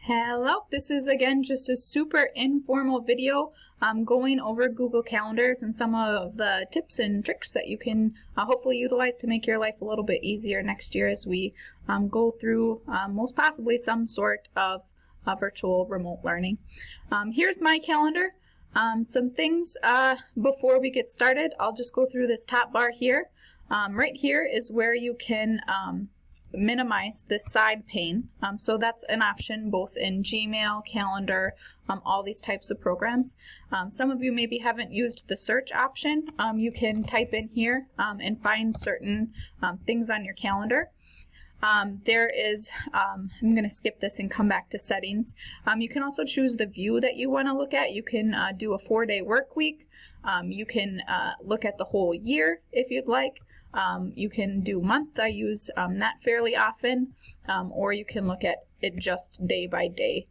Hello, this is again just a super informal video going over Google Calendars and some of the tips and tricks that you can hopefully utilize to make your life a little bit easier next year as we go through most possibly some sort of virtual remote learning. Here's my calendar. Some things before we get started. I'll just go through this top bar here. Right here is where you can minimize this side pane. So that's an option both in Gmail, Calendar, all these types of programs. Some of you maybe haven't used the search option. You can type in here and find certain things on your calendar. There is, I'm going to skip this and come back to settings. You can also choose the view that you want to look at. You can do a 4-day work week. You can look at the whole year if you'd like. You can do month. I use that fairly often, or you can look at it just day by day.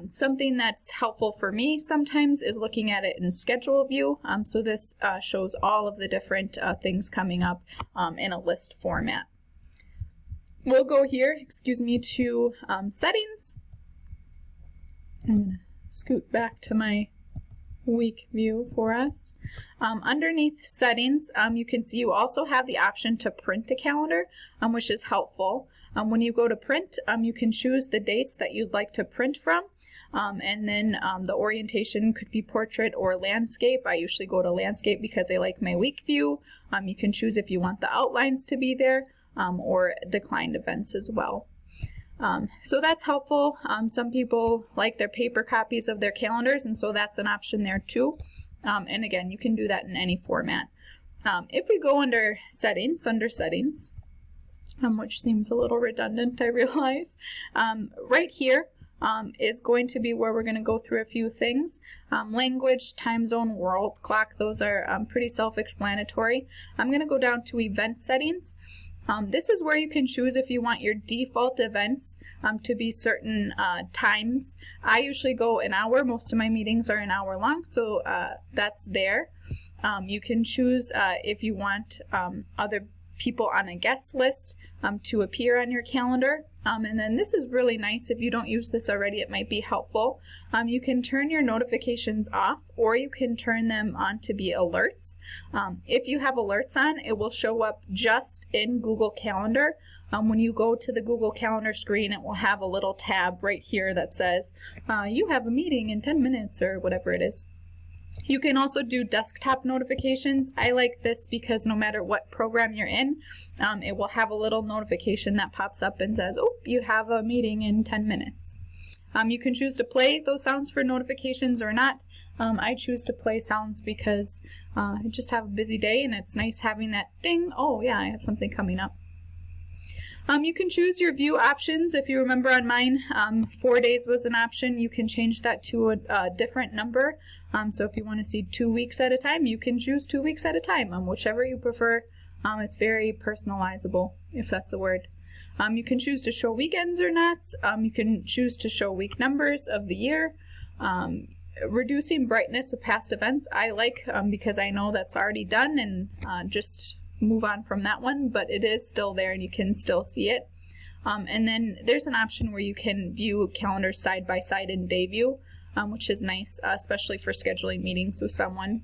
Something that's helpful for me sometimes is looking at it in schedule view. So this shows all of the different things coming up in a list format. We'll go here, to settings. I'm going to scoot back to my week view for us. Underneath settings, you can see you also have the option to print a calendar, which is helpful. When you go to print, you can choose the dates that you'd like to print from, and then the orientation could be portrait or landscape. I usually go to landscape because I like my week view. You can choose if you want the outlines to be there, or declined events as well. So that's helpful. Some people like their paper copies of their calendars, and so that's an option there too. And again, you can do that in any format. If we go under settings, which seems a little redundant, I realize, right here is going to be where we're going to go through a few things. Language, time zone, world clock, those are pretty self-explanatory. I'm going to go down to event settings. This is where you can choose if you want your default events to be certain times. I usually go an hour. Most of my meetings are an hour long, so that's there. You can choose if you want other people on a guest list to appear on your calendar. And then this is really nice. If you don't use this already, it might be helpful. You can turn your notifications off, or you can turn them on to be alerts. If you have alerts on, it will show up just in Google Calendar. When you go to the Google Calendar screen, it will have a little tab right here that says, you have a meeting in 10 minutes or whatever it is. You can also do desktop notifications. I like this because no matter what program you're in, it will have a little notification that pops up and says, oh, you have a meeting in 10 minutes. You can choose to play those sounds for notifications or not. I choose to play sounds because I just have a busy day and it's nice having that ding, oh yeah, I have something coming up. You can choose your view options. If you remember on mine, 4 days was an option. You can change that to a different number. So if you want to see 2 weeks at a time, you can choose 2 weeks at a time, whichever you prefer. It's very personalizable, if that's a word. You can choose to show weekends or not. You can choose to show week numbers of the year. Reducing brightness of past events, I like because I know that's already done and just move on from that one, but it is still there and you can still see it. And then there's an option where you can view calendars side by side in day view, which is nice, especially for scheduling meetings with someone.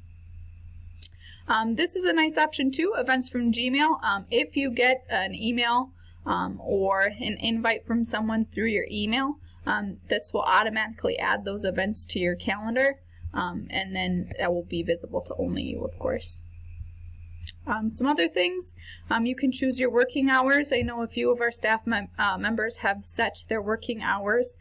This is a nice option too, events from Gmail. If you get an email or an invite from someone through your email, this will automatically add those events to your calendar, and then that will be visible to only you, of course. Some other things, you can choose your working hours. I know a few of our staff members have set their working hours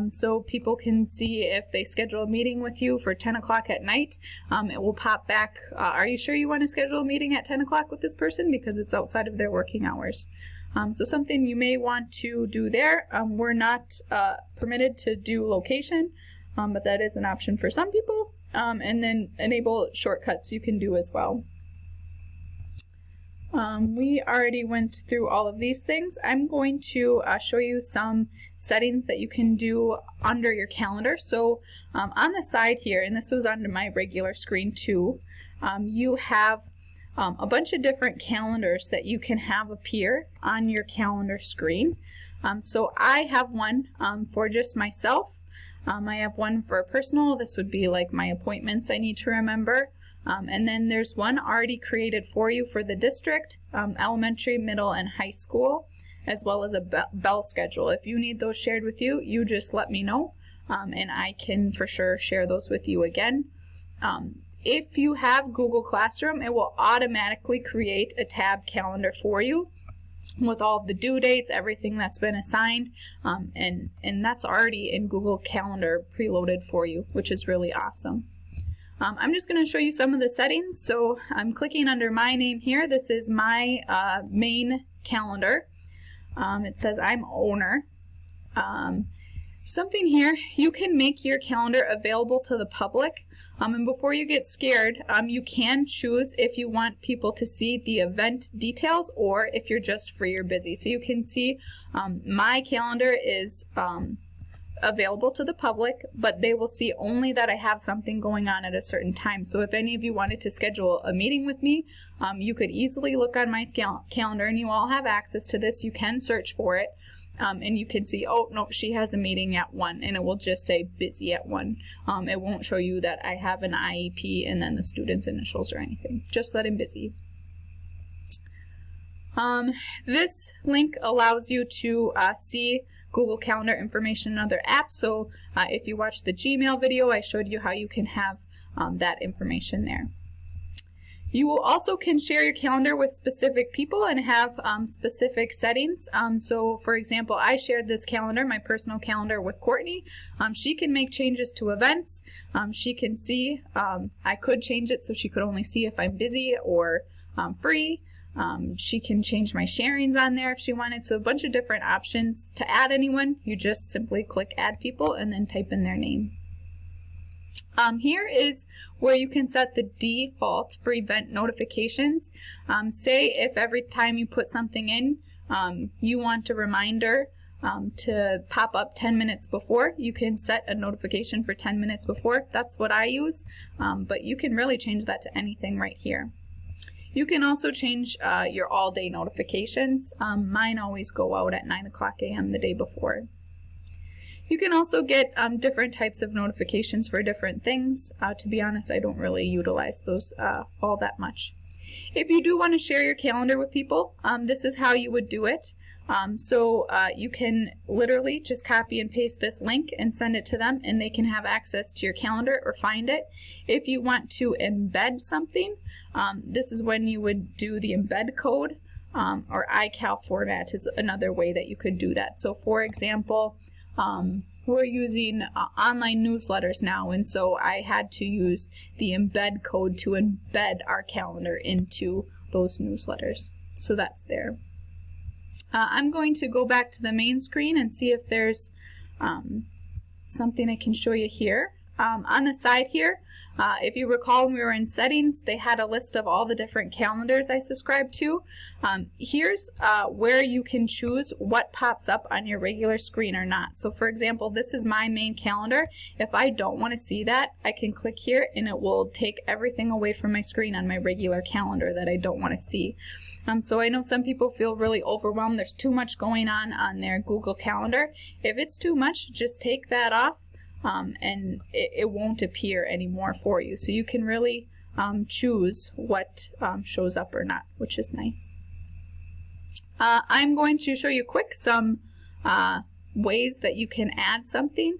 so people can see if they schedule a meeting with you for 10 o'clock at night. It will pop back, are you sure you want to schedule a meeting at 10 o'clock with this person? Because it's outside of their working hours. So something you may want to do there. We're not permitted to do location, but that is an option for some people. And then enable shortcuts you can do as well. We already went through all of these things. I'm going to show you some settings that you can do under your calendar. So on the side here, and this was under my regular screen too, you have a bunch of different calendars that you can have appear on your calendar screen. So I have one for just myself. I have one for personal. This would be like my appointments I need to remember. And then there's one already created for you for the district, elementary, middle, and high school, as well as a bell schedule. If you need those shared with you, you just let me know, and I can for sure share those with you again. If you have Google Classroom, it will automatically create a tab calendar for you with all of the due dates, everything that's been assigned, and that's already in Google Calendar preloaded for you, which is really awesome. I'm just going to show you some of the settings. So I'm clicking under my name here. This is my main calendar. It says I'm owner. Something here, you can make your calendar available to the public. And before you get scared, you can choose if you want people to see the event details or if you're just free or busy. So you can see my calendar is available to the public, but they will see only that I have something going on at a certain time. So if any of you wanted to schedule a meeting with me, you could easily look on my calendar, and you all have access to this. You can search for it, and you can see, oh no, she has a meeting at 1, and it will just say busy at 1. It won't show you that I have an IEP and then the student's initials or anything, just that I'm busy. This link allows you to see Google Calendar information in other apps. So if you watch the Gmail video, I showed you how you can have that information there. You will also can share your calendar with specific people and have specific settings. So for example, I shared this calendar, my personal calendar, with Courtney. She can make changes to events. She can see, I could change it so she could only see if I'm busy or free. She can change my sharings on there if she wanted. So a bunch of different options. To add anyone, you just simply click add people and then type in their name. Here is where you can set the default for event notifications. Say if every time you put something in, you want a reminder to pop up 10 minutes before, you can set a notification for 10 minutes before. That's what I use, but you can really change that to anything right here. You can also change your all-day notifications. Mine always go out at 9 o'clock a.m. the day before. You can also get different types of notifications for different things. To be honest, I don't really utilize those all that much. If you do want to share your calendar with people, this is how you would do it. You can literally just copy and paste this link and send it to them, and they can have access to your calendar or find it. If you want to embed something, this is when you would do the embed code, or iCal format is another way that you could do that. So for example, we're using online newsletters now, and so I had to use the embed code to embed our calendar into those newsletters. So that's there. I'm going to go back to the main screen and see if there's something I can show you here. On the side here, if you recall when we were in settings, they had a list of all the different calendars I subscribe to. Here's where you can choose what pops up on your regular screen or not. So for example, this is my main calendar. If I don't want to see that, I can click here and it will take everything away from my screen on my regular calendar that I don't want to see. So I know some people feel really overwhelmed. There's too much going on their Google Calendar. If it's too much, just take that off. And it won't appear anymore for you. So you can really choose what shows up or not, which is nice. I'm going to show you quick some ways that you can add something.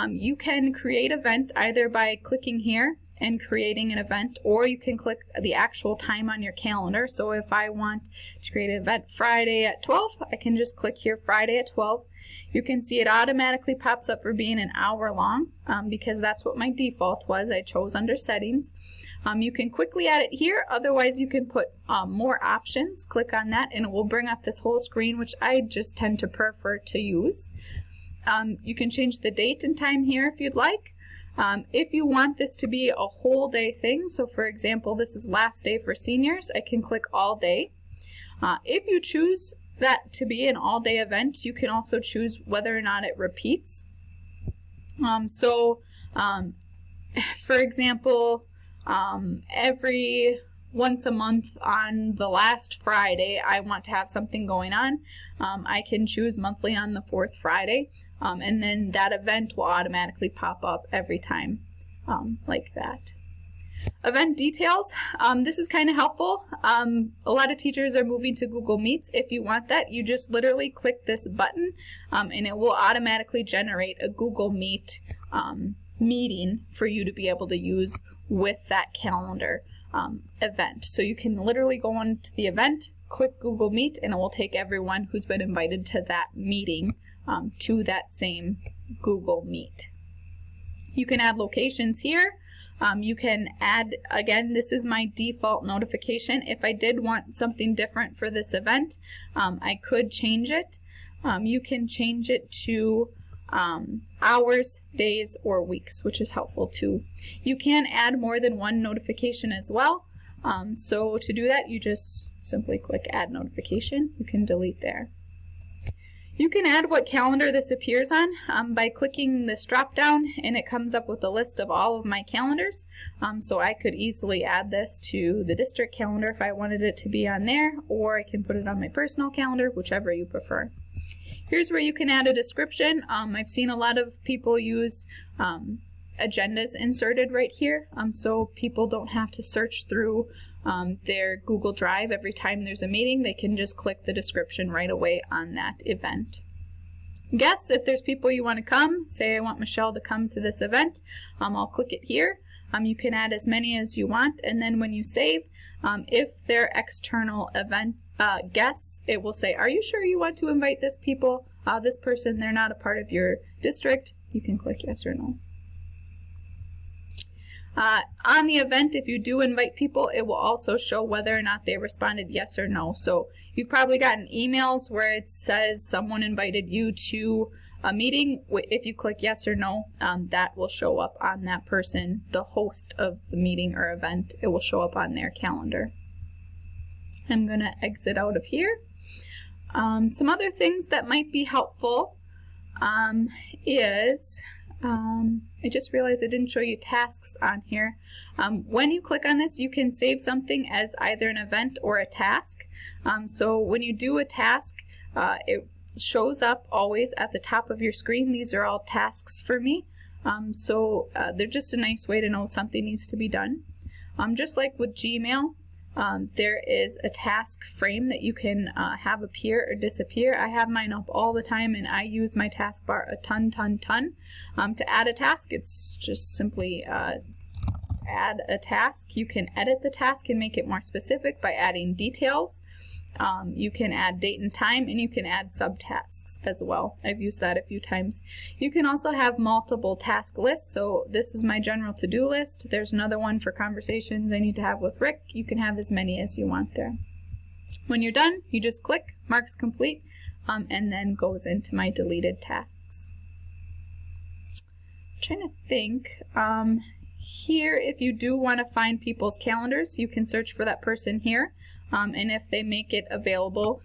You can create an event either by clicking here and creating an event, or you can click the actual time on your calendar. So if I want to create an event Friday at 12, I can just click here Friday at 12. You can see it automatically pops up for being an hour long because that's what my default was. I chose under settings. You can quickly add it here. Otherwise, you can put more options. Click on that and it will bring up this whole screen, which I just tend to prefer to use. You can change the date and time here if you'd like. If you want this to be a whole day thing, so for example, this is last day for seniors, I can click all day. If you choose that to be an all-day event, you can also choose whether or not it repeats. For example, every once a month on the last Friday I want to have something going on, I can choose monthly on the 4th Friday, and then that event will automatically pop up every time, like that. Event details. This is kind of helpful. A lot of teachers are moving to Google Meets. If you want that, you just literally click this button, and it will automatically generate a Google Meet meeting for you to be able to use with that calendar event. So you can literally go on to the event, click Google Meet, and it will take everyone who's been invited to that meeting to that same Google Meet. You can add locations here. You can add, again, this is my default notification. If I did want something different for this event, I could change it. You can change it to hours, days, or weeks, which is helpful too. You can add more than one notification as well. So to do that, you just simply click Add Notification. You can delete there. You can add what calendar this appears on by clicking this drop down, and it comes up with a list of all of my calendars. So I could easily add this to the district calendar if I wanted it to be on there, or I can put it on my personal calendar, whichever you prefer. Here's where you can add a description. I've seen a lot of people use agendas inserted right here, so people don't have to search through their Google Drive every time there's a meeting. They can just click the description right away on that event. Guests, if there's people you want to come, say I want Michelle to come to this event, I'll click it here. You can add as many as you want, and then when you save, if they're external event guests, it will say, are you sure you want to invite this person, they're not a part of your district? You can click yes or no. On the event, if you do invite people, it will also show whether or not they responded yes or no. So you've probably gotten emails where it says someone invited you to a meeting. If you click yes or no, that will show up on that person, the host of the meeting or event. It will show up on their calendar. I'm going to exit out of here. Some other things that might be helpful is, I just realized I didn't show you tasks on here. When you click on this, you can save something as either an event or a task. So when you do a task, it shows up always at the top of your screen. These are all tasks for me. So they're just a nice way to know something needs to be done. Just like with Gmail, there is a task frame that you can have appear or disappear. I have mine up all the time, and I use my taskbar a ton. To add a task, it's just simply add a task. You can edit the task and make it more specific by adding details. You can add date and time, and you can add subtasks as well. I've used that a few times. You can also have multiple task lists. So this is my general to-do list. There's another one for conversations I need to have with Rick. You can have as many as you want there. When you're done, you just click marks complete, and then goes into my deleted tasks. I'm trying to think. Here, if you do want to find people's calendars, you can search for that person here. And if they make it available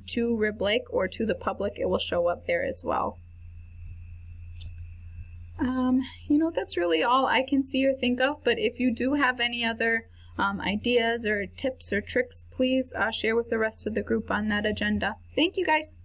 to Rib Lake or to the public, it will show up there as well. That's really all I can see or think of, but if you do have any other ideas or tips or tricks, please share with the rest of the group on that agenda. Thank you, guys.